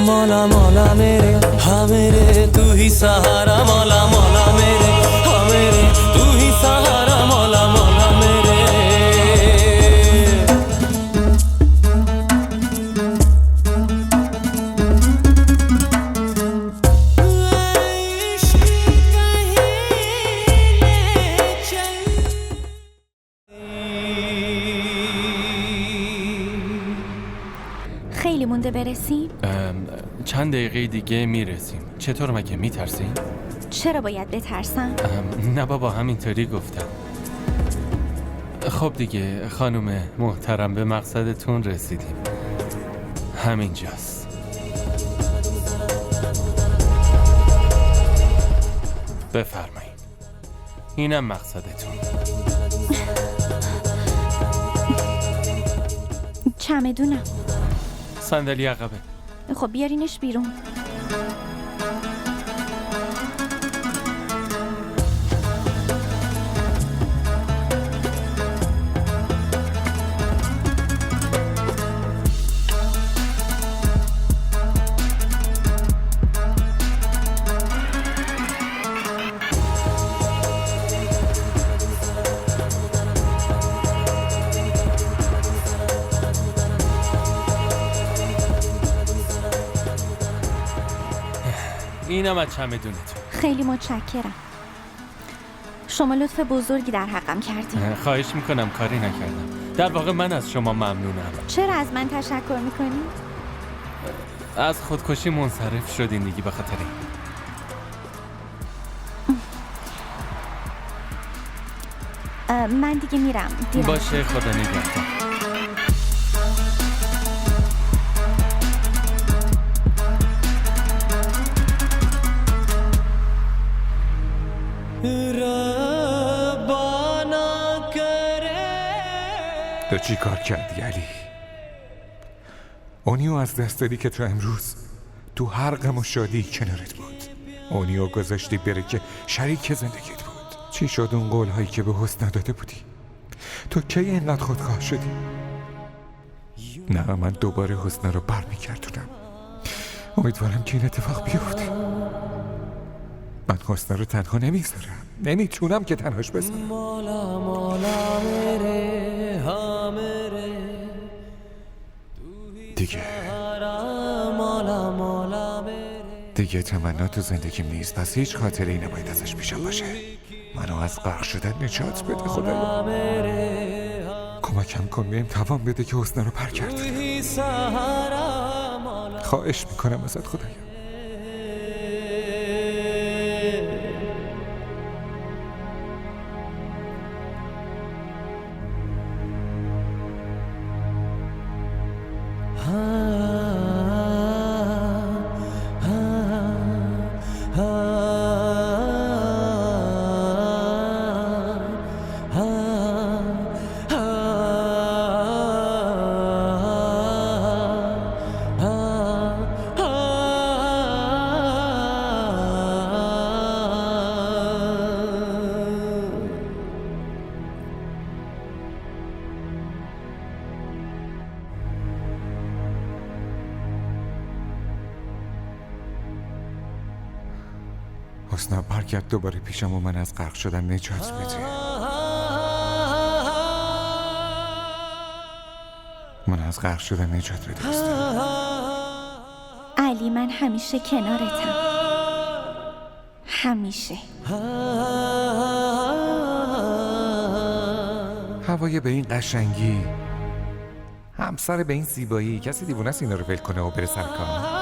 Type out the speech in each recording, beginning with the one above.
मौला मौला मेरे हाँ मेरे तू ही सहारा मौला मौला मेरे हाँ मेरे तू ही सहारा मौला मौला मेरे خیلی مونده برسیم؟ چند دقیقه دیگه میرسیم. چطور مگه میترسیم؟ چرا باید بترسم؟ نه بابا همینطوری گفتم. خب دیگه خانم محترم به مقصدتون رسیدیم. همینجاست. بفرمایید. اینم مقصدتون. چمدونم. صندلی عقبه. خب بیارینش بیرون. اینم از چمدونتون. خیلی متشکرم. شما لطف بزرگی در حقم کردین. خواهش میکنم، کاری نکردم. در واقع من از شما ممنونم. چرا از من تشکر میکنی؟ از خودکشی منصرف شدین دیگه به خاطر این. من دیگه میرم. باشه خدا نگهدار. تو چی کار کردی علی؟ اونیو از دست دادی که تو امروز تو هر غم و شادی کنارت بود. اونیو گذاشتی بره که شریک زندگیت بود. چی شد اون قولهایی که به حسن داده بودی؟ تو کی اینقدر خودخواه شدی؟ نه من دوباره حسن رو برمیگردونم. امیدوارم که این اتفاق بیفته. من حسن رو تنها نمیذارم. نمیتونم که تنهاش بذارم. مولا مولا میره ها میره دیگه تمنا تو زندگیم نیست. پس هیچ خاطره ای نباید ازش پیشم باشه. منو از غرق شدن نجات بده خدایا. کمکم کن بهم توان بده که حسن رو برگردونم. خواهش میکنم ازت خدایا. حسنا برگرد دوباره پیشم و من از غرق شدن نجات بده. من از غرق شدن نجات بده حسنا. علی من همیشه کنارتم. همیشه. هوای به این قشنگی، همسر به این زیبایی، کسی دیوونه است اینا رو ول کنه و بره سر کار؟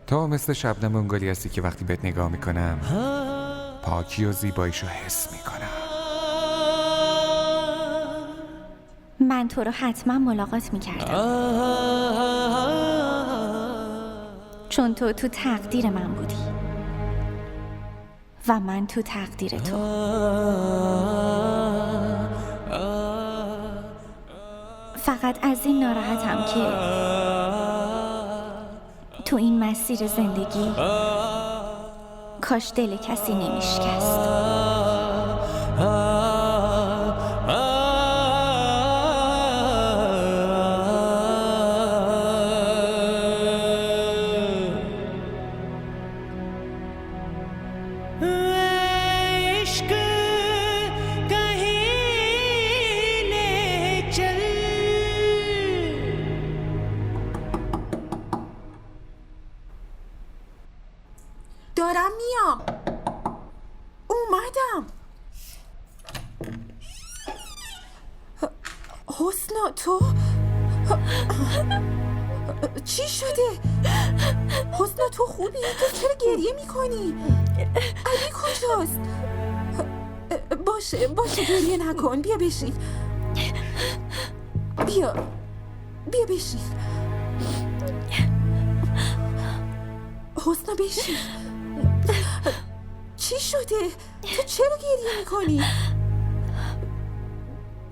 تو مثل شبنم اونگلی هستی که وقتی بهت نگاه میکنم پاکی و زیباییشو حس میکنم. من تو رو حتما ملاقات میکردم چون تو تقدیر من بودی و من تو تقدیر تو. فقط از این ناراحتم که تو این مسیر زندگی کاش دل کسی نمیشکست. اومدم. حسنا تو چی شده؟ حسنا تو خوبی؟ تو چرا گریه میکنی؟ علی کجاست؟ باشه گریه نکن. بیا بشین. بیا بشین. حسنا بشین. چی شده؟ تو چرا گریه میکنی؟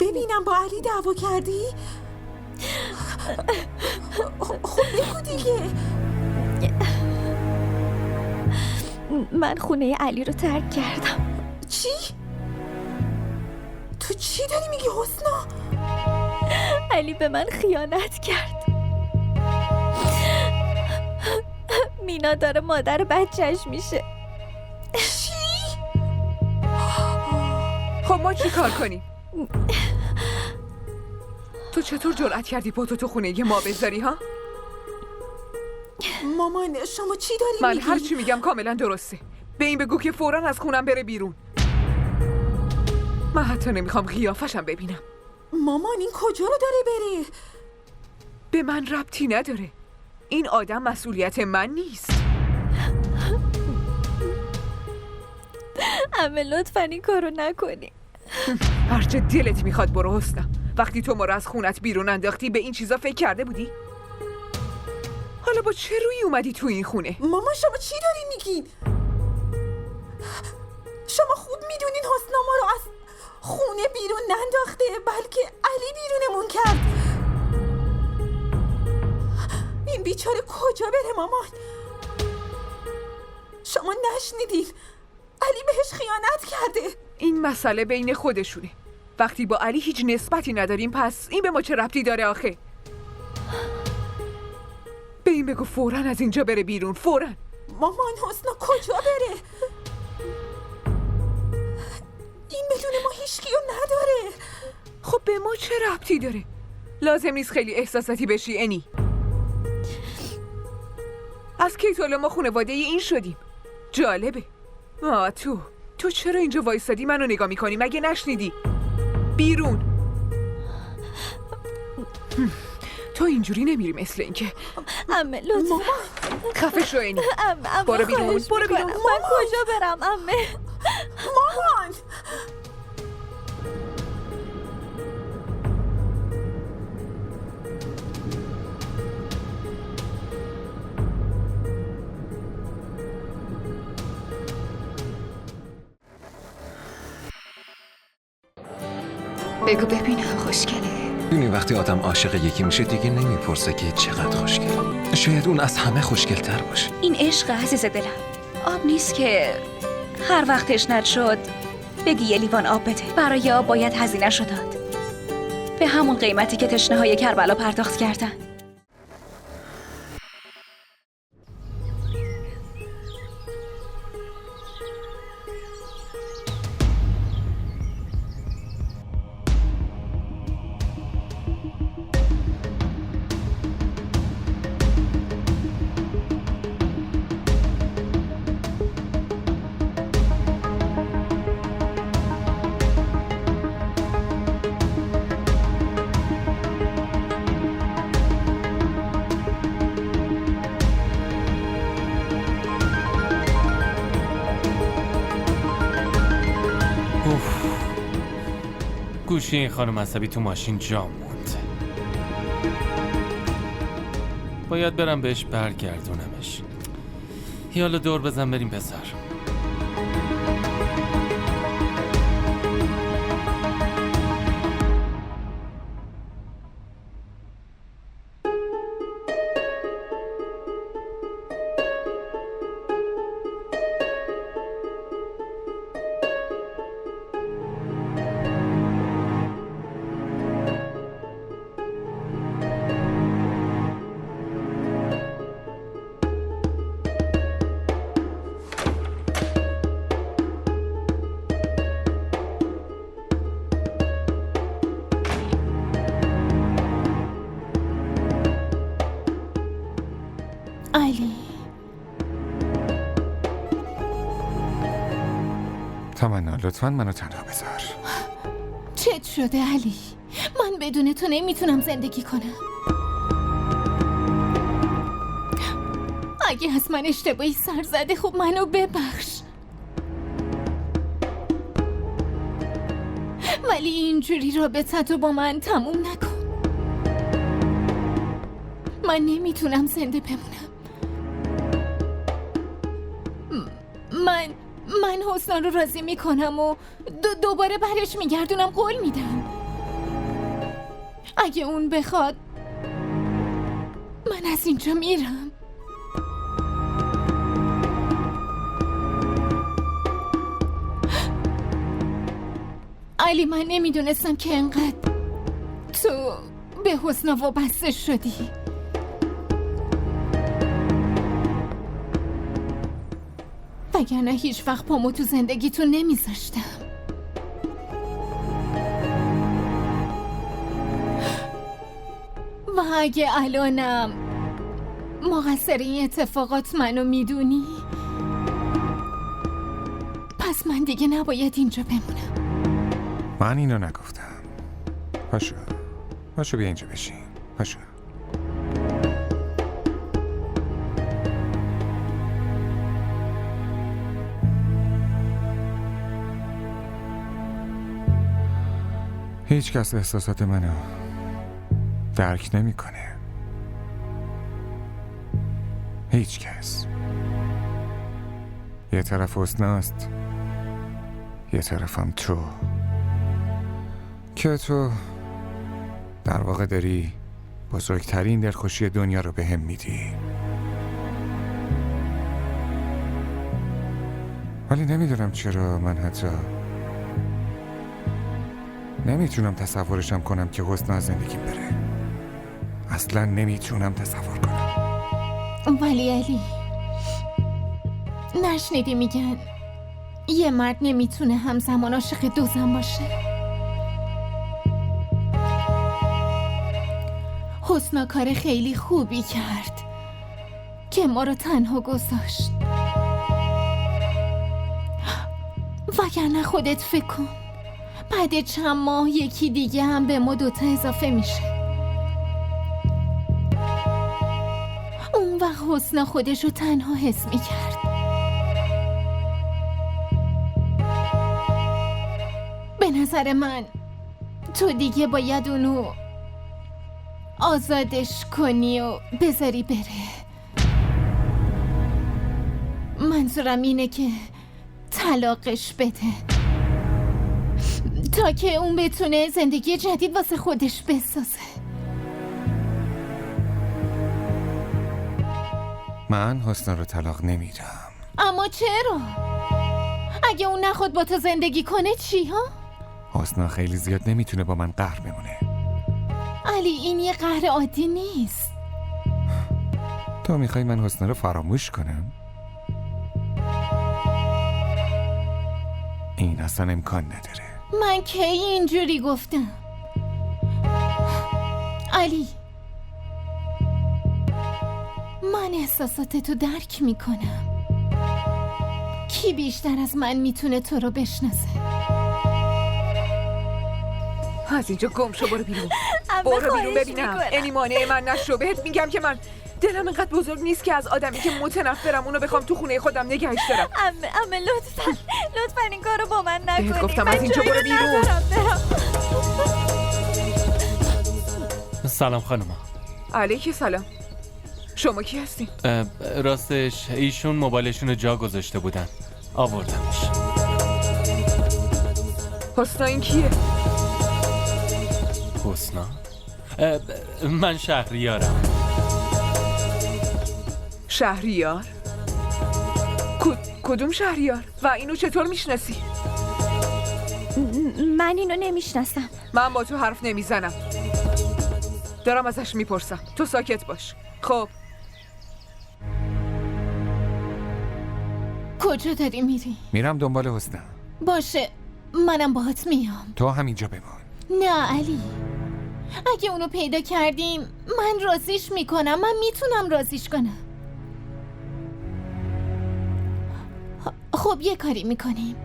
ببینم با علی دعوا کردی؟ خب بگو دیگه. من خونه علی رو ترک کردم. چی؟ تو چی داری میگی حسنا؟ علی به من خیانت کرد. مینا داره مادر بچهش میشه. چی؟ خب ما چی کار کنیم؟ تو چطور جرأت کردی پاتو تو خونه ما بذاری ها؟ مامان شما چی داری من میگی؟ هر چی میگم کاملا درسته. به این بگو که فوراً از خونم بره بیرون. من حتی نمیخوام قیافشم ببینم. مامان این کجا رو داره بره؟ به من ربطی نداره. این آدم مسئولیت من نیست. عمه لطفاً این کارو نکنی. هرچه دلت میخواد برو حسنم. وقتی تو ما رو از خونت بیرون انداختی به این چیزا فکر کرده بودی؟ حالا با چه رویی اومدی تو این خونه؟ مامان شما چی داری میگین؟ شما خوب میدونین حسنا ما رو از خونه بیرون ننداخته، بلکه علی بیرونمون کرد. این بیچاره کجا بره مامان؟ شما نشنیدین؟ علی بهش خیانت کرده. این مسئله بین خودشونه. وقتی با علی هیچ نسبتی نداریم پس این به ما چه ربطی داره آخه؟ به این بگو فوراً از اینجا بره بیرون. فوراً. مامان حسنا کجا بره؟ این بدون ما هیچکیو نداره. خب به ما چه ربطی داره؟ لازم نیست خیلی احساساتی بشی انی. از کی تا ما خانواده این شدیم؟ جالبه. تو چرا اینجا وایسادی منو نگاه میکنی؟ مگه نشنیدی؟ بیرون. تو اینجوری نمیری مثل اینکه. عمه لطفاً. خفه شو انی. عمه برو بیرون. خواهش برو بیرون. می‌کنم. من کجا برم عمه؟ مامان بگو ببینم خوشگله. می‌دونی وقتی آدم عاشق یکی میشه دیگه نمیپرسه که چقدر خوشگله. شاید اون از همه خوشگل‌تر باشه. این عشق عزیز دلم. آب نیست که هر وقت تشنت شد بگی یه لیوان آب بده. برای آب باید هزینه‌شو داد. به همون قیمتی که تشنه‌های کربلا پرداخت کردن. گوشی این خانم عصبی تو ماشین جا موند. باید برم بهش برگردونمش. یالا دور بزن بریم پسر. علی تمنا لطفاً منو تنها بذار. چت شده علی؟ من بدون تو نمیتونم زندگی کنم. اگه از من اشتباهی سر زده خب منو ببخش، ولی اینجوری رابطتو با من تموم نکن. من نمیتونم زنده بمونم. من حسنا رو راضی میکنم و دوباره برش میگردونم، قول میدم. اگه اون بخواد من از اینجا میرم. علی من نمیدونستم که انقدر تو به حسنا وابسته شدی. وگرنه هیچ وقت پامو تو زندگیتون نمیذاشتم. و اگه الانم مقصر این اتفاقات منو میدونی، پس من دیگه نباید اینجا بمونم. من اینو نگفتم. پاشو بیا اینجا بشین. پاشو. هیچ کس احساسات منو درک نمیکنه. هیچ کس. یه طرف حسناست، یه طرفم تو، که تو در واقع داری بزرگترین دلخوشی دنیا رو بهم میدی. ولی نمیدونم چرا من حتی نمیتونم تصورشم کنم که حسنا از زندگیم بره. اصلا نمیتونم تصور کنم. ولی علی، نشنیدی میگن یه مرد نمیتونه همزمان عاشق دو زن باشه؟ حسنا کار خیلی خوبی کرد که ما رو تنها گذاشت. وگرنه خودت فکر کن بعد چند ماه یکی دیگه هم به ما دوتا اضافه میشه. اون وقت حسنا خودش رو تنها حس میکرد. به نظر من تو دیگه باید اونو آزادش کنی و بذاری بره. منظورم اینه که طلاقش بده تا که اون بتونه زندگی جدید واسه خودش بسازه. من حسنا رو طلاق نمیدم. اما چرا؟ اگه اون نخواد با تو زندگی کنه چی ها؟ حسنا خیلی زیاد نمیتونه با من قهر بمونه. علی این یه قهر عادی نیست. تو میخوای من حسنا رو فراموش کنم؟ این اصلا امکان نداره. من کی اینجوری گفتم؟ علی من احساساتتو درک میکنم. کی بیشتر از من میتونه تو رو بشناسه؟ از اینجا گم شو، برو بیرون. برو بیرون ببینم. اینی مانع من نشو. بهت میگم که من دلم اینقدر بزرگ نیست که از آدمی که متنفرم اونو بخوام تو خونه خودم نگهش دارم. عمه لطفا این کارو با من نکنی. بهت گفتم از اینجا برو بیرون. سلام خانم. علیک سلام. شما کی هستین؟ راستش ایشون موبایلشون رو جا گذاشته بودن، آوردمش. حسنا این کیه؟ حسنا؟ من شهریارم. شهریار؟ کدوم شهریار؟ و اینو چطور میشناسی؟ من اینو نمیشناسم. من با تو حرف نمیزنم. دارم ازش میپرسم. تو ساکت باش. خب کجا داری میری؟ میرم دنبال حسنا. باشه منم باهات میام. تو همینجا بمان. نه علی، اگه اونو پیدا کردیم من راضیش میکنم. من میتونم راضیش کنم. خب یه کاری میکنیم.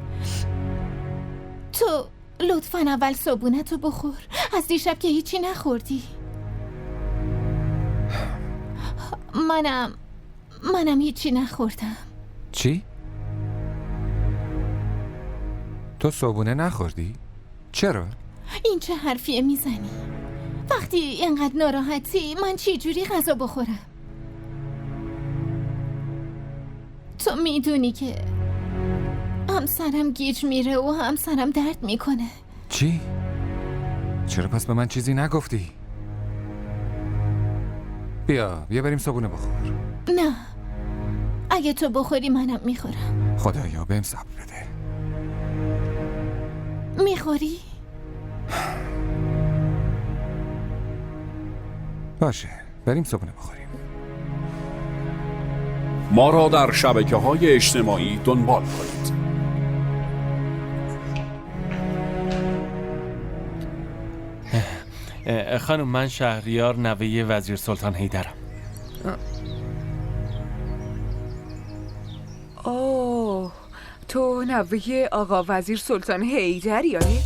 تو لطفاً اول صبونتو بخور. از دیشب که هیچی نخوردی. منم هیچی نخوردم. چی؟ تو صبونه نخوردی؟ چرا؟ این چه حرفیه میزنی؟ وقتی اینقدر ناراحتی من چی جوری غذا بخورم؟ تو میدونی که همسرم گیج میره و همسرم درد میکنه. چی؟ چرا پس به من چیزی نگفتی؟ بیا بریم صبونه بخور. نه، اگه تو بخوری منم میخورم. خدایا بهم صبر بده. میخوری؟ باشه، بریم صبونه بخوریم. ما را در شبکه‌های اجتماعی دنبال کنید. خانم، من شهریار نوه وزیر سلطان حیدرم. اوه، تو نوه آقا وزیر سلطان حیدری آره؟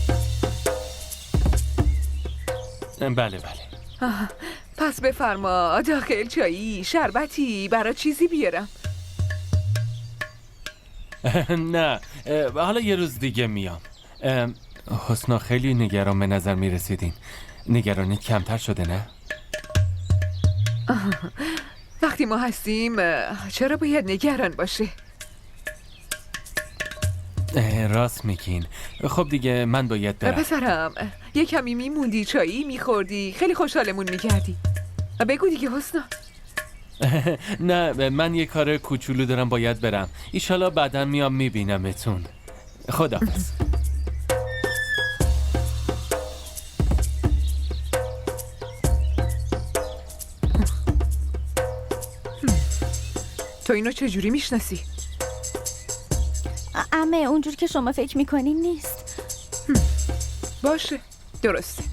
بله. پس بفرما داخل چایی، شربتی، برای چیزی بیارم. نه، حالا یه روز دیگه میام. حسنا، خیلی نگران به نظر میرسیدین. نگرانی کمتر شده نه؟ وقتی ما هستیم چرا باید نگران باشه؟ راست میگین. خب دیگه من باید برم. پسرم، یه کمی میموندی چایی میخوردی، خیلی خوشحالمون میکردی. بگو دیگه حسنا. نه، من یه کار کوچولو دارم باید برم. ایشالا بعداً میام میبینمتون. خداحافظ. تو اینو چجوری میشناسی؟ عمه اونجور که شما فکر میکنین نیست. باشه، درسته.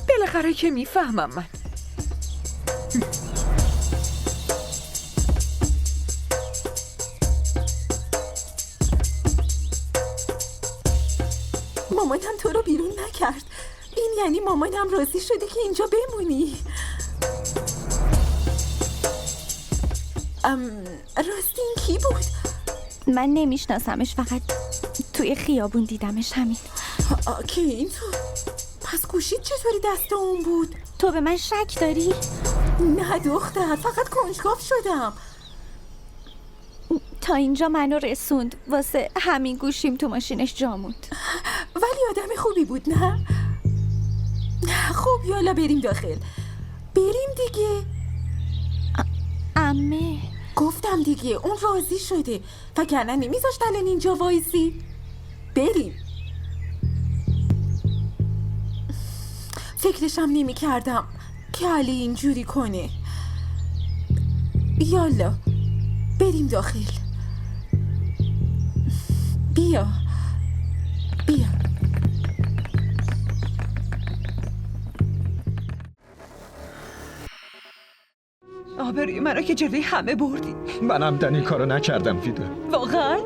بالاخره که میفهمم من. مامانم تو رو بیرون نکرد. این یعنی مامانم راضی شده که اینجا بمونی. راستی این کی بود؟ من نمیشناسمش، فقط توی خیابون دیدمش، همین. که این تو؟ پس گوشید چطوری دست اون بود؟ تو به من شک داری؟ نه دختر، فقط کنجکاو شدم. تا اینجا منو رسوند، واسه همین گوشیم تو ماشینش جا موند. ولی آدم خوبی بود نه؟ خب یالا بریم داخل. بریم دیگه. عمه گفتم دیگه اون راضی شده، وگرنه نمیذاشت الان اینجا وایسی. بریم. فکرشم نمی کردم که علی اینجوری کنه. یالا بریم داخل. بیا. آبروی منو که جلوی همه بردی. منم این کارو نکردم ویدا. واقعا؟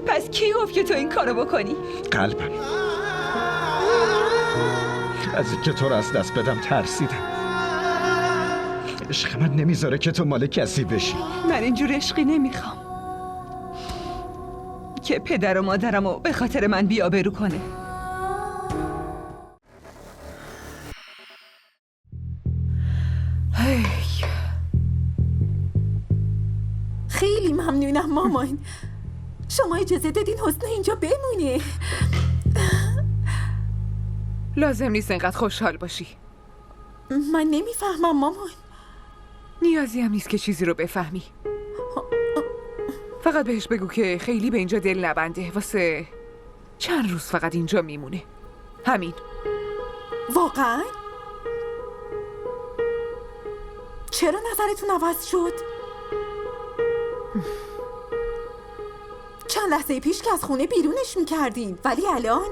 پس کی گفت که تو این کارو بکنی؟ قلبم از اینکه تو رو از دست بدم ترسیدم. عشق من نمیذاره که تو مال کسی بشی. من اینجور عشقی نمیخوام که پدر و مادرمو به خاطر من بی‌آبرو کنه. خیلی ممنونم مامان. شما اجازه دادین حسنا اینجا بمونه. لازم نیست اینقدر خوشحال باشی. من نمیفهمم مامان. نیازی هم نیست که چیزی رو بفهمی. فقط بهش بگو که خیلی به اینجا دل نبنده، واسه چند روز فقط اینجا میمونه. همین. واقعا؟ چرا نظرتون عوض شد؟ چند لحظه پیش که از خونه بیرونش میکردین، ولی الان؟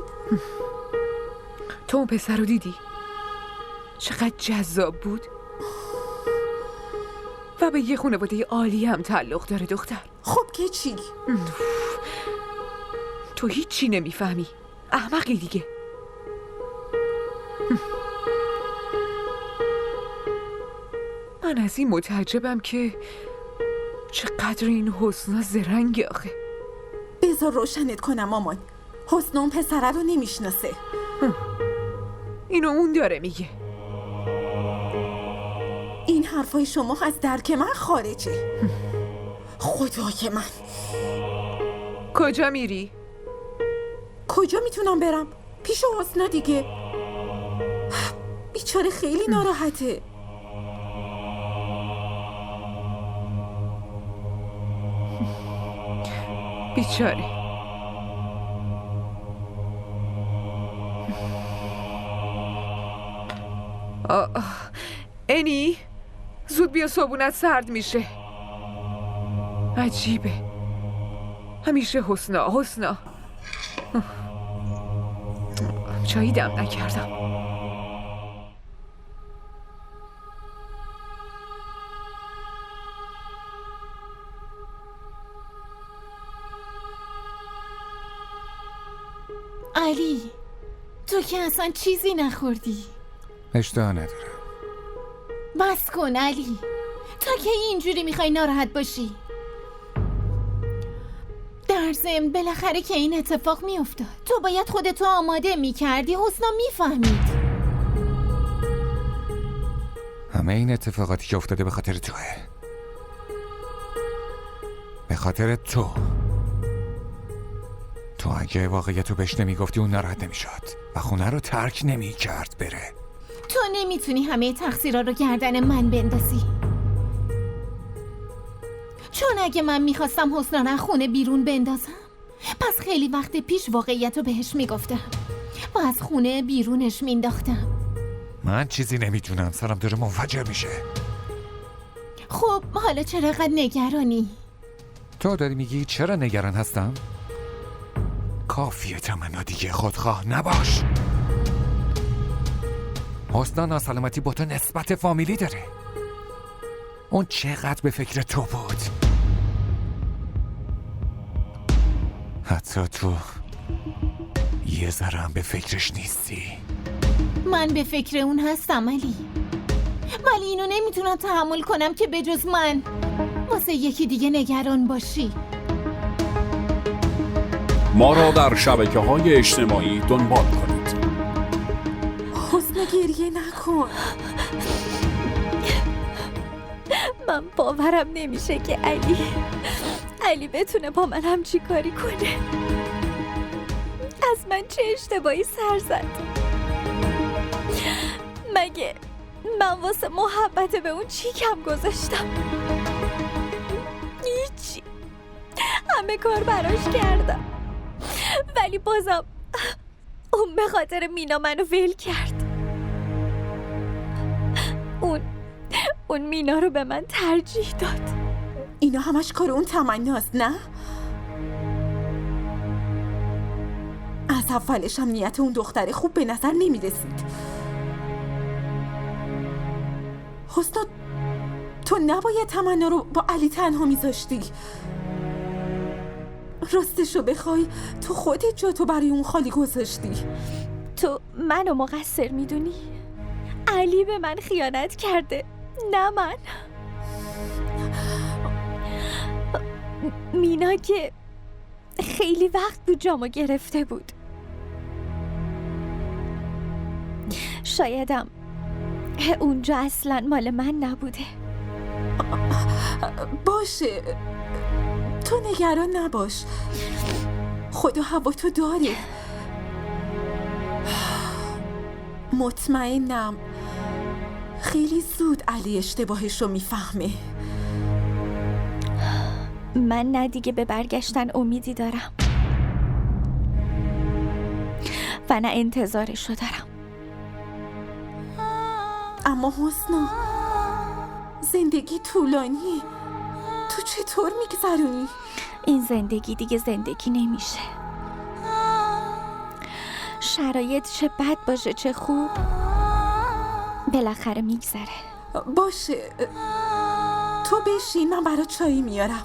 تو اون پسر رو دیدی؟ چقدر جذاب بود. و به یه خانواده عالی هم تعلق داره دختر. خب که چی؟ تو هیچی نمیفهمی. احمقی دیگه. من از این متعجبم که چقدر این حسنا زرنگه آخه. بذار روشنت کنم مامان. حسن اون پسره رو نمیشناسه. اینو اون داره میگه. این حرفای شما از درک من خارجه. خدای من. کجا میری؟ کجا میتونم برم؟ پیش حسنا دیگه. بیچاره خیلی ناراحته. بیچاره. انی زود بیا، صبحونت سرد میشه. عجیبه، همیشه حسنا. چایی دم نکردم. علی، تو که اصلا چیزی نخوردی. اشتها ندارم. بس کن علی، تا که اینجوری میخوای ناراحت باشی؟ در ضمن بالاخره که این اتفاق میافتاد تو باید خودتو آماده میکردی. حسنا میفهمید. همه این اتفاقاتی که افتاده به خاطر توه. به خاطر تو اگه واقعیتو بهش نمیگفتی اون ناراحت نمیشد و خونه رو ترک نمیکرد بره. تو نمیتونی همه تقصیرها رو گردن من بندازی، چون اگه من میخواستم حسنا رو خونه بیرون بندازم پس خیلی وقت پیش واقعیت رو بهش میگفتم و از خونه بیرونش مینداختم. من چیزی نمیدونم، سرم داره منفجر میشه. خب حالا چرا قد نگرانی؟ تو داری میگی چرا نگران هستم؟ کافیه تمنا دیگه، خودخواه نباش. حسنا ناسلامتی با تو نسبت فامیلی داره. اون چقدر به فکر تو بود. حتی تو یه ذره هم به فکرش نیستی. من به فکر اون هستم علی، ولی اینو نمیتونم تحمل کنم که بجز من واسه یکی دیگه نگران باشی. ما را در شبکه‌های اجتماعی دنبال کنید. حسنا گریه نکن. من باورم نمیشه که علی بتونه با من همچی کاری کنه. از من چه اشتباهی سر زد؟ مگه من واسه محبت به اون چی کم گذاشتم؟ هیچی. همه کار براش کردم ولی بازم اون به خاطر مینا منو ول کرد. اون مینا رو به من ترجیح داد. اینا همش کار اون تمناست نه؟ از اولش هم نیت اون دختر خوب به نظر نمی رسید. حسنا تو نباید تمنا رو با علی تنها میذاشتی. راستشو بخوای تو خودت جاتو برای اون خالی گذاشتی. تو منو مقصر میدونی؟ علی به من خیانت کرده، نه من. مینا که خیلی وقت بود جامو گرفته بود. شایدم اونجا اصلا مال من نبوده. باشه، تو نگران نباش، خدا هوا تو داره. مطمئنم خیلی زود علی اشتباهش رو میفهمه. من نه دیگه به برگشتن امیدی دارم و نه انتظارشو دارم. اما حسنا زندگی طولانیه، تو چطور میگذرونی؟ این زندگی دیگه زندگی نمیشه. شرایط چه بد باشه چه خوب بالاخره میگذره. باشه، تو بشین، من برات چایی میارم.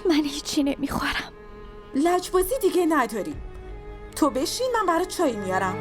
من هیچی نمیخورم. لجبازی دیگه نداری. تو بشین، من برات چای میارم.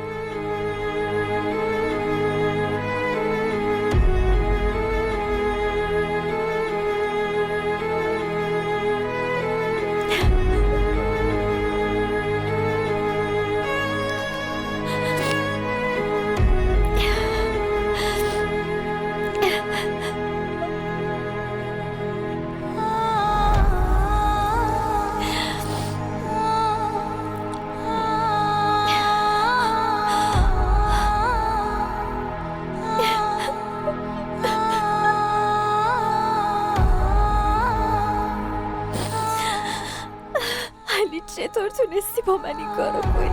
علی چطور تونستی با من این کارو کنی؟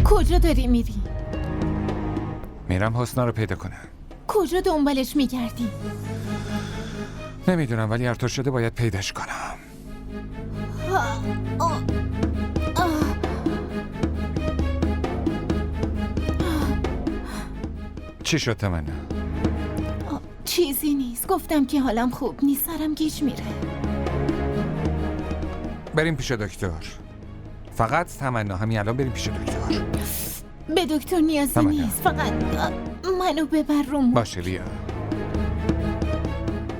کجا داری میری؟ میرم حسنا رو پیدا کنم. کجا دنبالش میگردی؟ نمیدونم، ولی هر طور شده باید پیداش کنم. چی شد تمنا؟ چیزی نیست، گفتم که حالم خوب نیست، سرم گیج میره. بریم پیش دکتر. فقط تمنا، همین الان بریم پیش دکتر. به دکتر نیازی تمنا. نیست، فقط منو ببر روم. باشه بیا.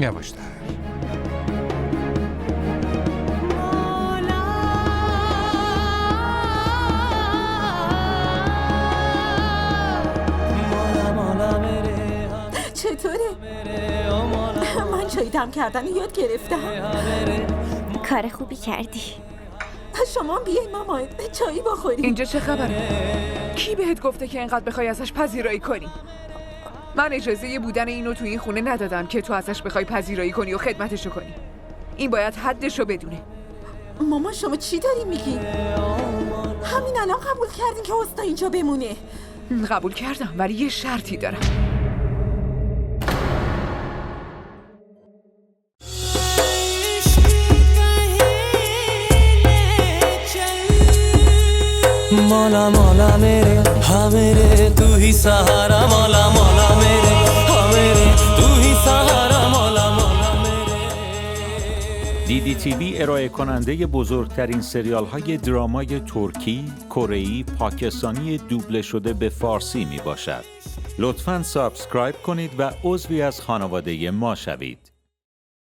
یواشتر. چطوره؟ من چای دم کردن یاد گرفتم. کار خوبی کردی. شما بیاین مامان، چایی بخوریم. اینجا چه خبره؟ کی بهت گفته که اینقدر بخوای ازش پذیرایی کنی؟ من اجازه بودن اینو تو این خونه ندادم که تو ازش بخوای پذیرایی کنی و خدمتشو کنی. این باید حدشو بدونه. مامان شما چی داری میگی؟ همین الان قبول کردین که حسنا اینجا بمونه. قبول کردم، ولی یه شرطی دارم. मौला मौला मेरे हाँ मेरे तू ही सहारा मौला मौला मेरे हाँ मेरे तू ही सहारा मौला मौला मेरे. DDTV ارائه کننده بزرگترین سریال های درامای ترکی، کره‌ای، پاکستانی دوبله شده به فارسی می باشد. لطفاً سابسکرایب کنید و عضوی از خانواده ما شوید.